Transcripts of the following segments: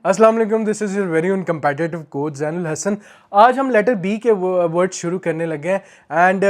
अस्सलाम वालेकुम, this is your very own competitive coach Zainul Hasan. आज हम लेटर बी के वर्ड शुरू करने लगे हैं एंड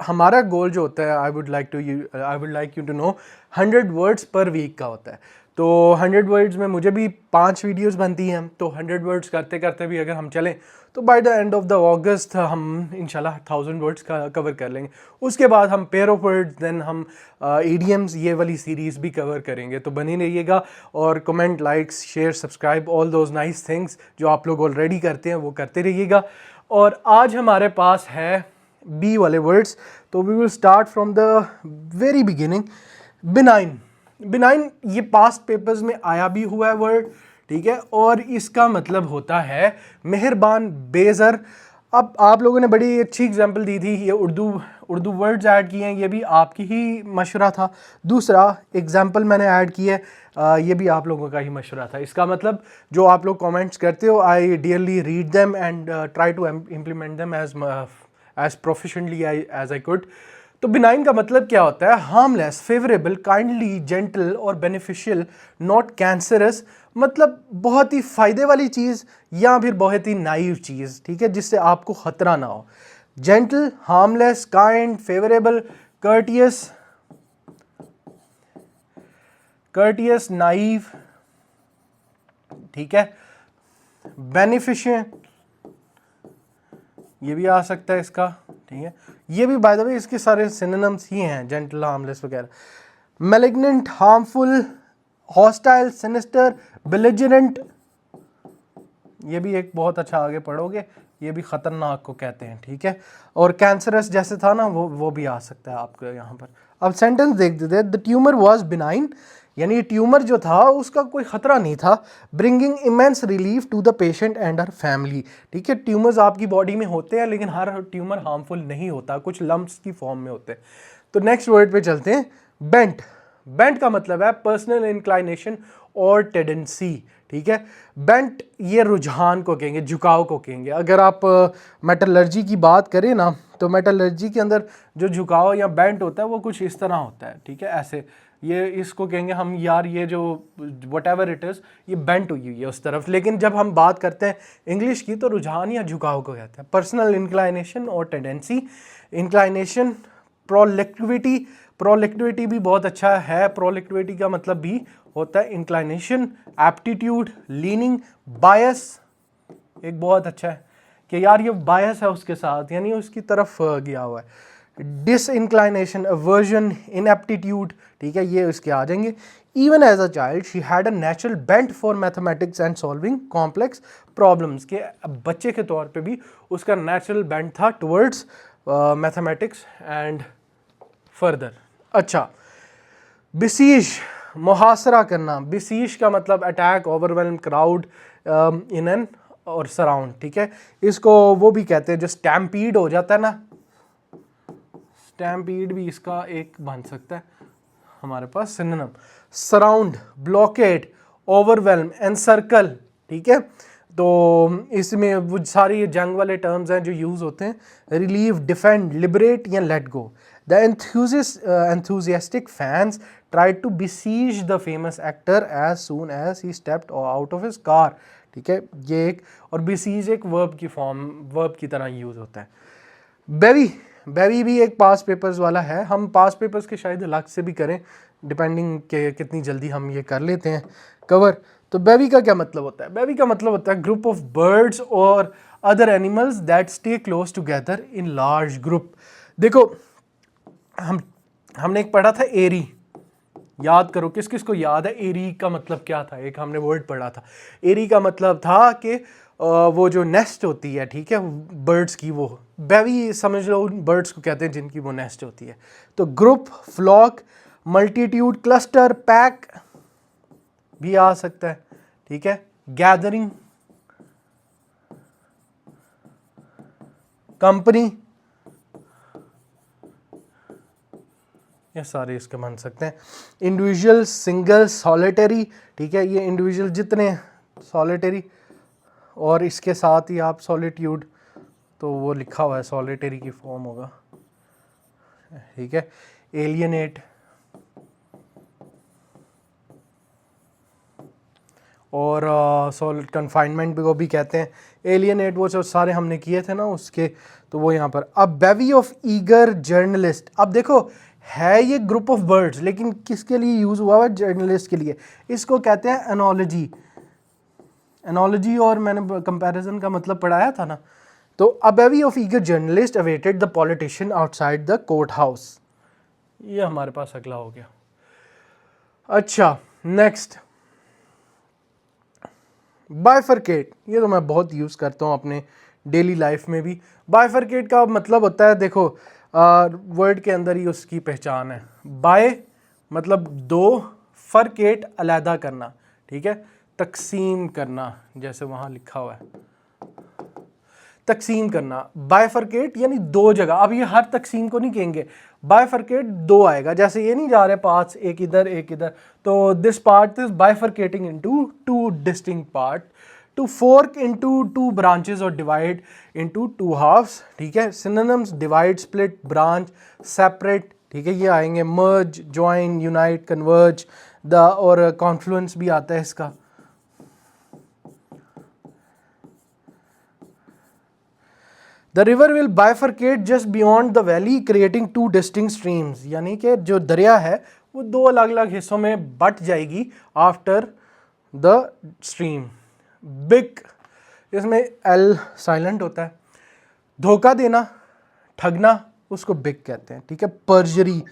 हमारा गोल जो होता है I would like you to know 100 words per week का होता है। तो 100 वर्ड्स में मुझे भी 5 वीडियोस बनती हैं, तो 100 वर्ड्स करते करते भी अगर हम चलें तो by the end of the August हम इंशाल्लाह 1000 वर्ड्स का कवर कर लेंगे। उसके बाद हम पेयर ऑफ वर्ड्स, देन हम ईडियम्स, ये वाली सीरीज़ भी कवर करेंगे। तो बनी रहिएगा और comment, likes, share, subscribe, all those nice things जो आप लोग ऑलरेडी करते हैं वो करते रहिएगा। और आज हमारे पास है बी वाले वर्ड्स, तो we will start from the very beginning. Benign. Benign ये पास्ट पेपर्स में आया भी हुआ है वर्ड, ठीक है, और इसका मतलब होता है मेहरबान, बेज़र। अब आप लोगों ने बड़ी अच्छी एग्जांपल दी थी, ये उर्दू वर्ड्स ऐड किए हैं, ये भी आपकी ही मशवरा था। दूसरा एग्जांपल मैंने ऐड किया है, ये भी आप लोगों का ही मशवरा था। इसका मतलब जो आप लोग कमेंट्स करते हो, I dearly read them and try to implement them as professionally as I could. तो बिनाइन का मतलब क्या होता है? हार्मलेस, फेवरेबल, काइंडली, जेंटल और बेनिफिशियल, नॉट कैंसरस। मतलब बहुत ही फ़ायदे वाली चीज़ या फिर बहुत ही नाइव चीज़, ठीक है, जिससे आपको ख़तरा ना हो। Gentle, harmless, kind, favourable, courteous, naive, ठीक है, बेनिफिशियल, ये भी आ सकता है इसका, ठीक है। ये भी बाय द वे इसके सारे सिनोनिम्स ही हैं, जेंटल, हार्मलेस वगैरह। Malignant, harmful, hostile, sinister, belligerent, ये भी एक बहुत अच्छा, आगे पढ़ोगे, ये भी ख़तरनाक को कहते हैं, ठीक है। और कैंसरस जैसे था ना, वो भी आ सकता है आपको यहाँ पर। अब सेंटेंस देख देते हैं। द ट्यूमर वॉज बिनाइन, यानी ट्यूमर जो था उसका कोई ख़तरा नहीं था। Bringing immense relief to the patient and her family, ठीक है। ट्यूमर्स आपकी बॉडी में होते हैं, लेकिन हर ट्यूमर हार्मफुल नहीं होता, कुछ लम्प्स की फॉर्म में होते हैं। तो नेक्स्ट वर्ड पे चलते हैं। बेंट। बेंट का मतलब है पर्सनल इंक्लाइनेशन और टेंडेंसी, ठीक है। बेंट ये रुझान को कहेंगे, झुकाव को कहेंगे। अगर आप मेटलर्जी की बात करें ना, तो मेटलर्जी के अंदर जो झुकाव या बेंट होता है वो कुछ इस तरह होता है, ठीक है, ऐसे। ये इसको कहेंगे हम, यार ये जो वट एवर इट इज़, ये बेंट हुई हुई है उस तरफ। लेकिन जब हम बात करते हैं इंग्लिश की, तो रुझान या झुकाव को कहते हैं। पर्सनल इंक्लाइनेशन और टेंडेंसी। इंक्लाइनेशन, प्रोलिक्विटी, प्रोलिक्विटी भी बहुत अच्छा है। प्रोलिक्विटी का मतलब भी होता है इंक्लाइनेशन। एप्टीट्यूड, लीनिंग, बायस, एक बहुत अच्छा है कि यार ये बायस है उसके साथ, यानी उसकी तरफ गया हुआ है। डिसइंक्लाइनेशन, अवर्जन, इनएप्टीट्यूड, ठीक है, ये उसके आ जाएंगे। Even as a child she had a natural bent for mathematics and solving complex problems, के बच्चे के तौर पे भी उसका नेचुरल बेंट था टुवर्ड्स मैथमेटिक्स एंड फर्दर। अच्छा, बिसीज, मुहासरा करना। बिसीज का मतलब attack, overwhelm, crowd, in an और सराउंड, ठीक है। इसको वो भी कहते हैं जो स्टैम्पीड हो जाता है ना, स्टैम्पीड भी इसका एक बन सकता है हमारे पास synonym. Surround, blockade, overwhelm, encircle, ठीक है। तो इसमें वो सारी जंग वाले टर्म्स हैं जो यूज़ होते हैं। रिलीव, डिफेंड, लिबरेट या let go. The enthusiastic fans tried to besiege the famous actor as soon as he stepped out of his car, ठीक है। ये एक, और besiege एक वर्ब की फॉर्म, वर्ब की तरह यूज़ होता है। बेवी, बेवी भी एक पास पेपर्स वाला है। हम पास पेपर्स के शायद अलग से भी करें, डिपेंडिंग के कितनी जल्दी हम ये कर लेते हैं कवर। तो बेवी का क्या मतलब होता है? बेवी का मतलब होता है ग्रुप ऑफ बर्ड्स और other animals that stay close together in large group. देखो, हमने एक पढ़ा था एरी, याद करो, किस किस को याद है एरी का मतलब क्या था? एक हमने वर्ड पढ़ा था, एरी का मतलब था कि वो जो नेस्ट होती है, ठीक है, बर्ड्स की, वो बेवी समझ लो उन बर्ड्स को कहते हैं जिनकी वो नेस्ट होती है। तो group, flock, multitude, cluster, pack भी आ सकता है, ठीक है। गैदरिंग, कंपनी, ये सारे इसके बन सकते हैं। इंडिविजुअल, सिंगल, सॉलिटरी, ठीक है, ये इंडिविजुअल जितने, सॉलिटरी, और इसके साथ ही आप सॉलिट्यूड, तो वो लिखा हुआ है सॉलिटरी की फॉर्म होगा, ठीक है। एलियनेट, और सोल कन्फाइनमेंट को भी कहते हैं, एलियनेट वो जो सारे हमने किए थे ना उसके, तो वो यहाँ पर। अब बेवी ऑफ ईगर जर्नलिस्ट, अब देखो है ये ग्रुप ऑफ बर्ड्स लेकिन किसके लिए यूज़ हुआ हुआ? जर्नलिस्ट के लिए। इसको कहते हैं एनोलॉजी। एनोलॉजी और मैंने कंपैरिजन का मतलब पढ़ाया था ना। तो a bevy of eager journalist awaited the politician outside the court house, ये हमारे पास अगला हो गया। अच्छा नेक्स्ट, बाइफरकेट, ये तो मैं बहुत यूज़ करता हूँ अपने डेली लाइफ में भी। बाइफरकेट का मतलब होता है, देखो वर्ड के अंदर ही उसकी पहचान है। बाय मतलब दो, फरकेट अलहदा करना, ठीक है, तकसीम करना, जैसे वहाँ लिखा हुआ है तकसीम करना। बाइफरकेट यानी दो जगह। अब ये हर तकसीम को नहीं कहेंगे, बाइफरकेट दो आएगा, जैसे ये नहीं जा रहे पार्ट्स एक इधर एक इधर, तो this part is bifurcating into two distinct part, to fork into two branches और डिवाइड इनटू टू हाफ्स, ठीक है। Synonyms divide, split, branch, separate, ठीक है, ये आएंगे। Merge, join, unite, converge, the और कॉन्फ्लुएंस भी आता है इसका। The river will bifurcate just beyond the valley creating two distinct streams, यानी कि जो दरिया है वो दो अलग अलग हिस्सों में बट जाएगी आफ्टर द स्ट्रीम। बिग, इसमें एल साइलेंट होता है। धोखा देना, ठगना, उसको बिग कहते हैं, ठीक है। पर्जरी,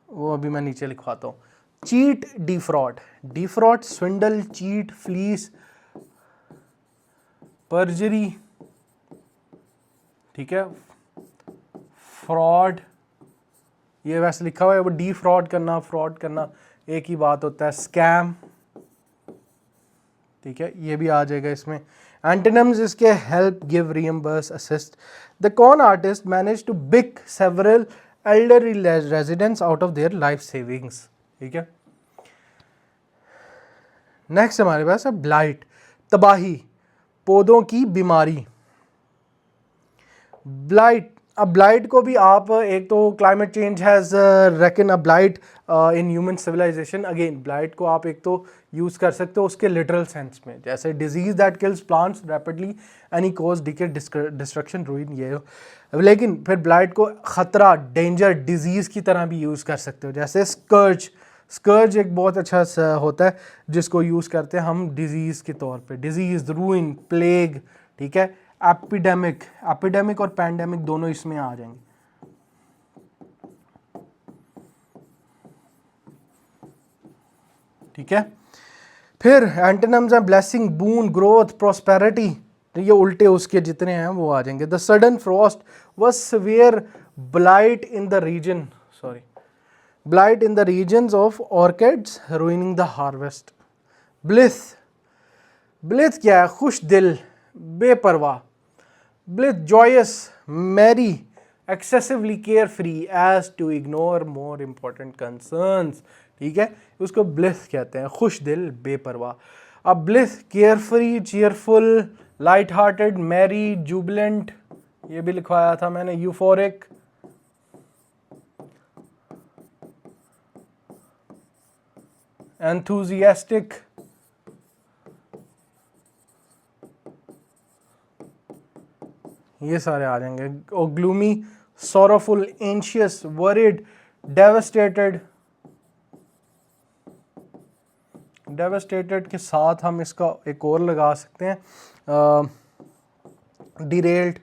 वो अभी मैं नीचे लिखवाता हूँ। Cheat, defrauded, defrauded स्विंडल, cheat, fleece, पर्जरी, ठीक है। फ्रॉड, ये वैसे लिखा हुआ है, वो डी फ्रॉड करना, फ्रॉड करना एक ही बात होता है। स्कैम, ठीक है, ये भी आ जाएगा इसमें। एंटोनिम्स इसके help, give, reimburse, assist. The con artist manage to bilk several elderly residents out of their life savings, ठीक है। नेक्स्ट हमारे पास है ब्लाइट, तबाही, पौधों की बीमारी। ब्लाइट, अब ब्लाइट को भी आप एक तो climate change has reckon a blight in human civilization. Again blight को आप एक तो यूज़ कर सकते हो उसके लिटरल सेंस में, जैसे disease that kills plants rapidly any cause decay destruction रूइन, ये। लेकिन फिर ब्लाइट को ख़तरा, डेंजर, डिजीज़ की तरह भी यूज़ कर सकते हो, जैसे स्कर्ज। स्कर्ज एक बहुत अच्छा होता है जिसको यूज़ करते हैं हम डिजीज़ के तौर पे। डिजीज़, रूइन, प्लेग, ठीक है। एपिडेमिक, एपिडेमिक और पैंडेमिक दोनों इसमें आ जाएंगे, ठीक है। फिर एंटोनिम्स हैं ब्लेसिंग, बून, ग्रोथ, प्रॉस्पेरिटी, ये उल्टे उसके जितने हैं वो आ जाएंगे। The sudden frost was severe blight in the region, sorry, blight in the regions of orchids ruining the harvest. Bliss, bliss क्या है? खुश दिल, बेपरवाह। Bliss joyous, merry, excessively carefree, as to ignore more important concerns, ठीक है, उसको bliss कहते हैं, खुश दिल, बेपरवाह। अब bliss carefree, cheerful, light hearted, merry, jubilant, ये भी लिखवाया था मैंने, यूफोरिक, एंथुजियास्टिक, ये सारे आ जाएंगे। और gloomy, sorrowful, anxious, worried, devastated. Devastated के साथ हम इसका एक और लगा सकते हैं, डिरेल्ड,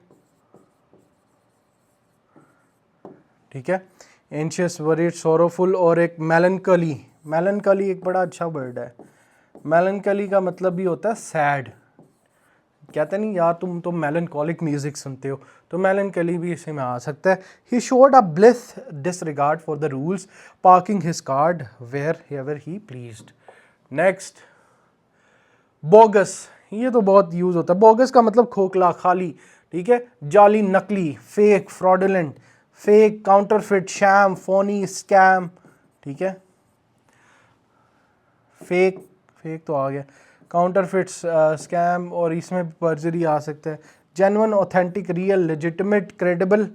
ठीक है। एंशियस, वरीड, सोरोफुल, और एक मेलनकली। मेलनकली एक बड़ा अच्छा वर्ड है। मेलनकली का मतलब भी होता है सैड। कहते नहीं यार तुम तो मेलनकॉलिक म्यूजिक सुनते हो, तो मेलनकली भी इसी में आ सकता है। He showed a bliss disregard for the rules, parking his card wherever he pleased. Next, bogus, ये तो बहुत यूज होता है। बोगस का मतलब खोखला, खाली, ठीक है, जाली, नकली, fake, fraudulent, fake, counterfeit, sham, Fani, scam, ठीक है। फेक, फेक तो आ गया, काउंटरफिट्स, स्कैम, और इसमें पर्जरी आ सकता है। Genuine, authentic, real, legitimate, credible.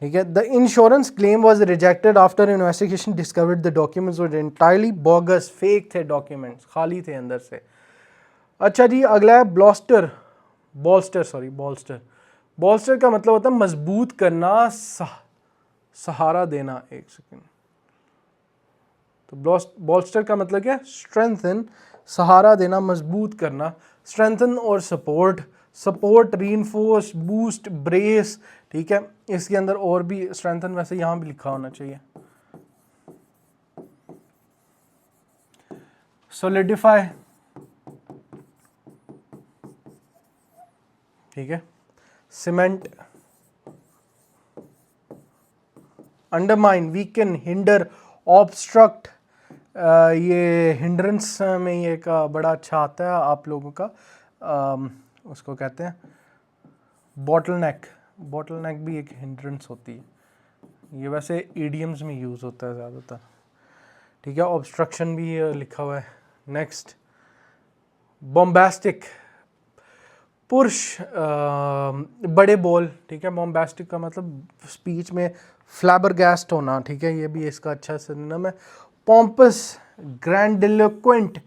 ठीक है। The insurance claim was rejected after investigation discovered the documents were entirely bogus, fake थे डॉक्यूमेंट्स, खाली थे अंदर से। अच्छा जी, अगला है बॉलस्टर का मतलब होता है मजबूत करना, सहारा देना। एक सेकेंड, तो बॉलस्टर का मतलब क्या है? स्ट्रेंथन, सहारा देना, मजबूत करना। स्ट्रेंथन और सपोर्ट, रीइंफोर्स, बूस्ट, ब्रेस, ठीक है। इसके अंदर और भी स्ट्रेंथन वैसे यहाँ भी लिखा होना चाहिए। सॉलिडिफाई, ठीक है। Cement, undermine, weaken, hinder, obstruct, ये हिंड्रेंस में ये एक बड़ा अच्छा आता है आप लोगों का, उसको कहते हैं बॉटलनेक भी एक हिंड्रेंस होती है। ये वैसे ईडियम्स में यूज़ होता है ज़्यादातर, ठीक है। ऑब्स्ट्रक्शन भी लिखा हुआ है। नेक्स्ट, बॉम्बास्टिक, पुरुष, बड़े बोल, ठीक है। बॉम्बास्टिक का मतलब स्पीच में फ्लैबरगैस्ट होना, ठीक है। ये भी इसका अच्छा सिनोनिम है। पॉम्पस, ग्रैंडिलोक्वेंट,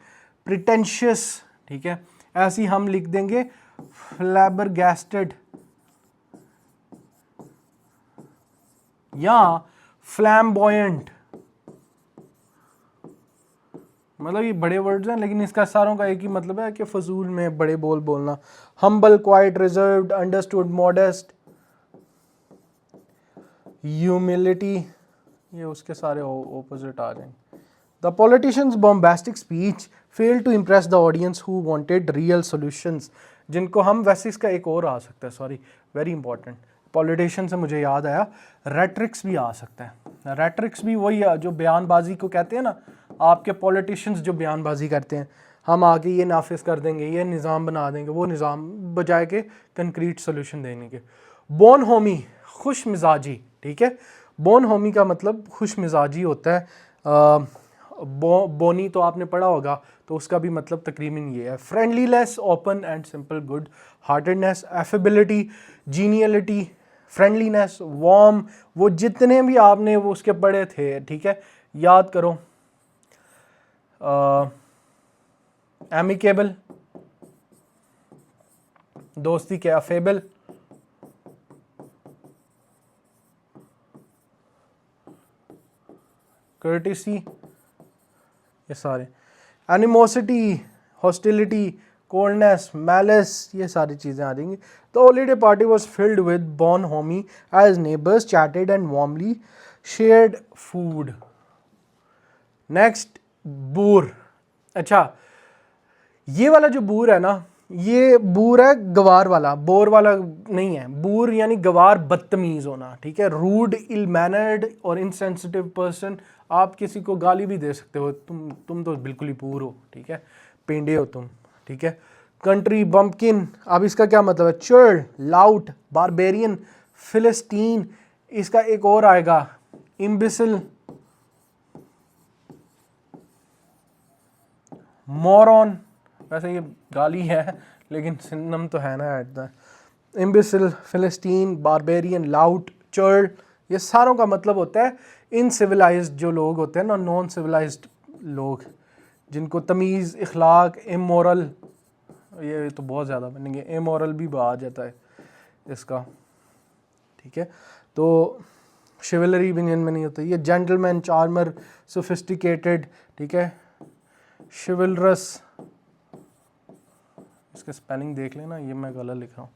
प्रिटेंशियस, ठीक है। ऐसे ही हम लिख देंगे फ्लैबरगैस्टेड या फ्लैम्बॉयंट, मतलब ये बड़े वर्ड्स हैं लेकिन इसका सारों का एक ही मतलब है कि फजूल में बड़े बोल बोलना। Humble, quiet, reserved, understood, modest, humility, ये उसके सारे ऑपोजिट आ जाएंगे। The politicians bombastic speech fail to impress the audience who wanted real solutions, जिनको हम वैसे इसका एक और आ सकता है, सॉरी वेरी इंपॉर्टेंट, पॉलिटिशियन से मुझे याद आया, रेट्रिक्स भी आ सकता है। रेट्रिक्स भी वही है जो बयानबाजी को कहते हैं ना, आपके पॉलिटिशियंस जो बयानबाजी करते हैं, हम आके ये नाफिज कर देंगे, ये निज़ाम बना देंगे, वो निज़ाम बजाय के कंक्रीट सोल्यूशन देने के। बोन होमी, खुश मिजाजी, ठीक है। बोन होमी का मतलब खुश मिजाजी होता है। बोनी तो आपने पढ़ा होगा, तो उसका भी मतलब तकरीबन ये है। Friendliness, open and simple, good heartedness, affability, geniality, friendliness, warm, वो जितने भी आपने वो उसके पढ़े थे, ठीक है, याद करो। एमिकेबल, दोस्ती के, अफेबल, कर्टिसी, ये सारे। एनिमोसिटी, हॉस्टिलिटी, कोल्डनेस, मैलिस, ये सारी चीज़ें आ जाएंगी। The holiday party was filled with bonhomie as neighbours chatted and warmly shared food. Next, boor. अच्छा, ये वाला जो बूर है ना, ये बूर है गवार वाला, बोर वाला नहीं है। बूर यानी गवार, बदतमीज़ होना, ठीक है। रूड, इल मैनर्ड और इनसेंसिटिव पर्सन, आप किसी को गाली भी दे सकते हो, तुम तो बिल्कुल ही पूर हो, ठीक है, पेंडे हो तुम, ठीक है। कंट्री बम्पकिन, अब इसका क्या मतलब है? चर्ल, लाउट, बारबेरियन, फिलिस्टीन, इसका एक और आएगा इम्बिसिल, मॉरॉन, वैसे ये गाली है लेकिन सिनोनिम तो है ना एट द। इम्बिसिल, फिलिस्टीन, बारबेरियन, लाउट, चर्ल, ये सारों का मतलब होता है इनसिविलाइज्ड जो लोग होते हैं ना, नॉन सिविलाइज्ड लोग, जिनको तमीज़, इखलाक, इमोरल, ये तो बहुत ज़्यादा बनेंगे, इमोरल भी आ जाता है इसका, ठीक है। तो शिवलरी भी में नहीं होता। ये जेंटलमैन, चार्मर, सोफिस्टिकेटेड, ठीक है, शिवलरस, इसका स्पेलिंग देख लेना, ये मैं गलत लिख रहा हूँ।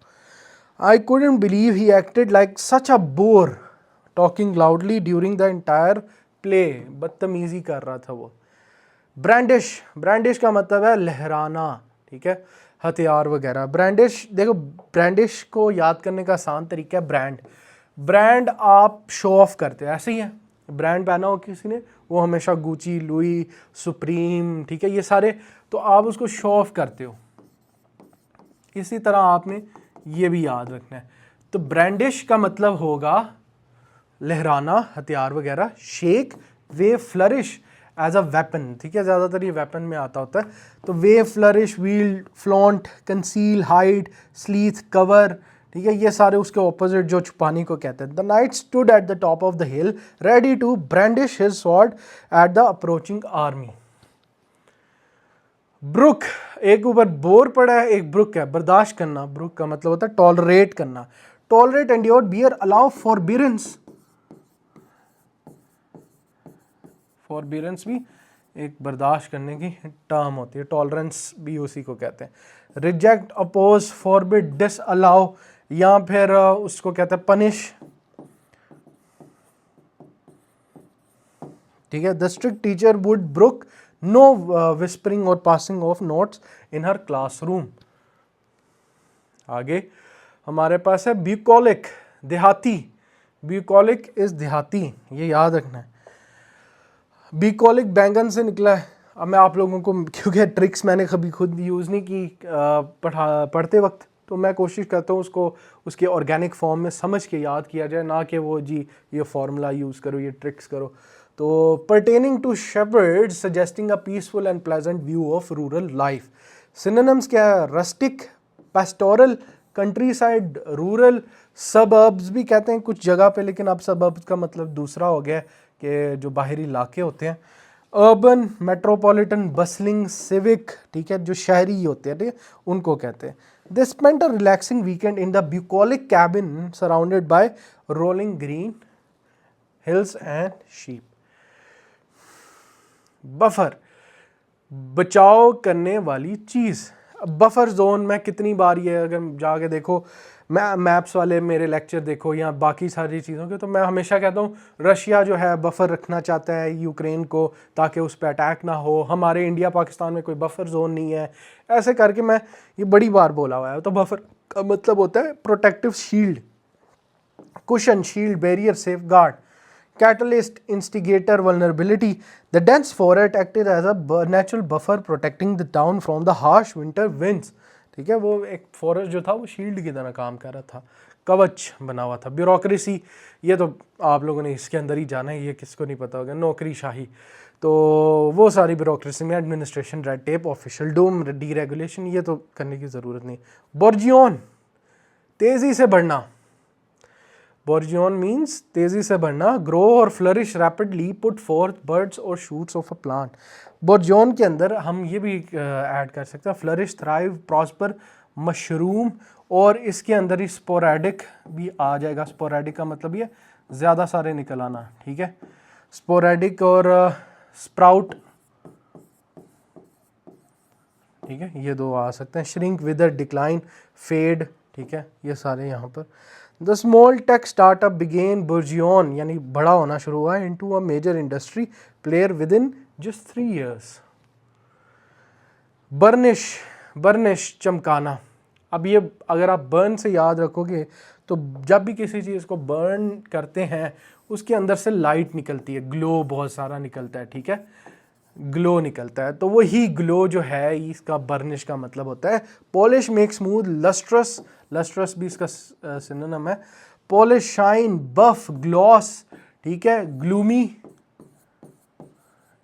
I couldn't believe he acted like such a bore talking loudly during the entire play, बदतमीजी कर रहा था वो। ब्रांडिश का मतलब है लहराना, ठीक है, हथियार वगैरह। ब्रांडिश, देखो ब्रांडिश को याद करने का आसान तरीका है ब्रांड आप शो ऑफ करते हैं, ऐसे ही है। ब्रांड पहना हो किसी ने, वो हमेशा गुची, लुई, सुप्रीम, ठीक है, ये सारे, तो आप उसको शो ऑफ करते हो। इसी तरह आपने ये भी याद रखना है। तो ब्रांडिश का मतलब होगा लहराना, हथियार वगैरह। Shake, wave, flourish as a weapon, ठीक है, ज़्यादातर ये वेपन में आता होता है। तो wave, flourish, wield, flaunt, conceal, hide, sheathe, cover, ठीक है, ये सारे उसके ऑपोजिट जो छुपानी को कहते हैं। The knight stood at the top of the hill ready to brandish his sword at the approaching army. Brook, एक ऊपर बोर पड़ा है, एक ब्रुक है, बर्दाश्त करना। ब्रुक का मतलब होता है टॉलरेट करना। Tolerate, endure, bear, allow, forbearance. Forbearance भी एक बर्दाश्त करने की टर्म होती है, टॉलरेंस भी उसी को कहते हैं। Reject, oppose, forbid, disallow, या फिर उसको कहते हैं पनिश। ठीक है, the strict teacher would brook no whispering और passing of notes in her classroom. आगे हमारे पास है ब्यूकोलिक, देहाती। ब्यूकोलिक इज देहाती, ये याद रखना है। ब्यूकोलिक बैंगन से निकला है। अब मैं आप लोगों को, क्योंकि ट्रिक्स मैंने कभी खुद यूज़ नहीं की पढ़ते वक्त, तो मैं कोशिश करता हूँ उसको उसके ऑर्गेनिक फॉर्म में समझ के याद किया जाए, ना कि वो जी ये फार्मूला यूज़ करो, ये ट्रिक्स करो। तो pertaining to shepherd suggesting a peaceful and pleasant view of rural life. Synonyms क्या है? Rustic, pastoral, countryside, rural, suburbs भी कहते हैं कुछ जगह पे, लेकिन अब सबअर्ब्स का मतलब दूसरा हो गया कि जो बाहरी इलाके होते हैं। अर्बन, मेट्रोपॉलिटन, बसलिंग, सिविक, ठीक है, जो शहरी होते हैं, ठीक है, उनको कहते हैं। They spent a relaxing weekend in the bucolic cabin surrounded by rolling green hills and sheep. Buffer, बचाव करने वाली चीज़। बफर जोन में कितनी बार ये अगर जाके देखो, मैं मैप्स वाले मेरे लेक्चर देखो या बाकी सारी चीज़ों के, तो मैं हमेशा कहता हूँ रशिया जो है बफर रखना चाहता है यूक्रेन को, ताकि उस पर अटैक ना हो। हमारे इंडिया पाकिस्तान में कोई बफर जोन नहीं है, ऐसे करके मैं ये बड़ी बार बोला हुआ है। तो बफर का मतलब होता है protective shield, cushion, shield, barrier, safe guard. Catalyst, instigator, vulnerability. The dense forest acted as a natural buffer protecting the town from the harsh winter winds. ठीक है, वो एक फॉरेस्ट जो था वो शील्ड की तरह काम कर रहा था, कवच बना हुआ था। ब्यूरोक्रेसी, ये तो आप लोगों ने इसके अंदर ही जाना है, ये किसको नहीं पता होगा। नौकरीशाही, तो वो सारी ब्यूरोक्रेसी में administration, red tape, official Doom, deregulation, ये तो करने की ज़रूरत नहीं। बोर्जियन, तेज़ी से बढ़ना। बोर्जियन मीन्स तेजी से बढ़ना। ग्रो और flourish rapidly, put fourth birds और शूट्स ऑफ अ प्लांट। बोर्जियन के अंदर हम ये भी ऐड कर सकते हैं, फ्लरिश, थ्राइव, प्रॉस्पर, मशरूम, और इसके अंदर ही स्पोरेडिक भी आ जाएगा। स्पोरेडिक का मतलब ये ज़्यादा सारे निकल आना, ठीक है। स्पोरेडिक और स्प्राउट, ठीक है, ये दो आ सकते हैं। श्रिंक, विदर, डिक्लाइन, फेड, ठीक है, ये सारे यहाँ पर। The small tech startup began burgeon, यानी बड़ा होना शुरू हुआ into a major industry player within just 3 years। Burnish, burnish, चमकाना। अब ये अगर आप बर्न से याद रखोगे तो जब भी किसी चीज़ को बर्न करते हैं उसके अंदर से लाइट निकलती है, ग्लो बहुत सारा निकलता है, ठीक है, ग्लो निकलता है। तो वही ग्लो जो है इसका बर्निश का मतलब होता है। Polish, make smooth, lustrous, lustrous भी इसका सिनोनिम है। पॉलिश, शाइन, बफ, ग्लॉस, ठीक है, ग्लूमी,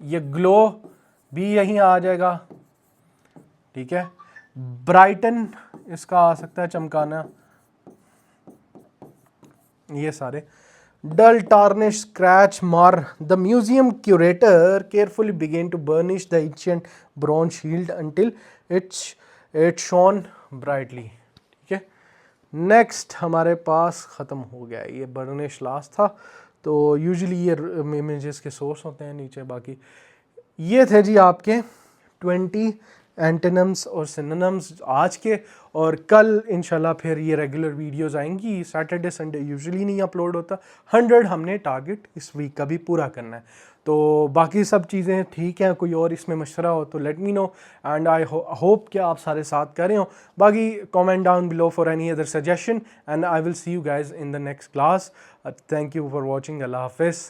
ये ग्लो भी यहीं आ जाएगा, ठीक है। ब्राइटन, इसका आ सकता है चमकाना, ये सारे। Dull, tarnish, scratch, mar. The museum curator carefully began to burnish the ancient bronze shield until it shone brightly, ठीक है। नेक्स्ट हमारे पास ख़त्म हो गया, ये बर्निश लास्ट था। तो यूजुअली ये इमेजेस के सोर्स होते हैं नीचे। बाकी ये थे जी आपके 20 एंटोनिम्स और सिनोनिम्स आज के, और कल इंशाल्लाह फिर ये रेगुलर वीडियोस आएंगी। सैटरडे संडे यूजुअली नहीं अपलोड होता। 100 हमने टारगेट इस वीक का भी पूरा करना है। तो बाकी सब चीज़ें ठीक हैं, कोई और इसमें मशवरा हो तो let me know, and I hope कि आप सारे साथ कर रहे हो। बाकी comment down below for any other suggestion, and I will see you guys in the next class. Thank you for watching. अल्लाह हाफिज़।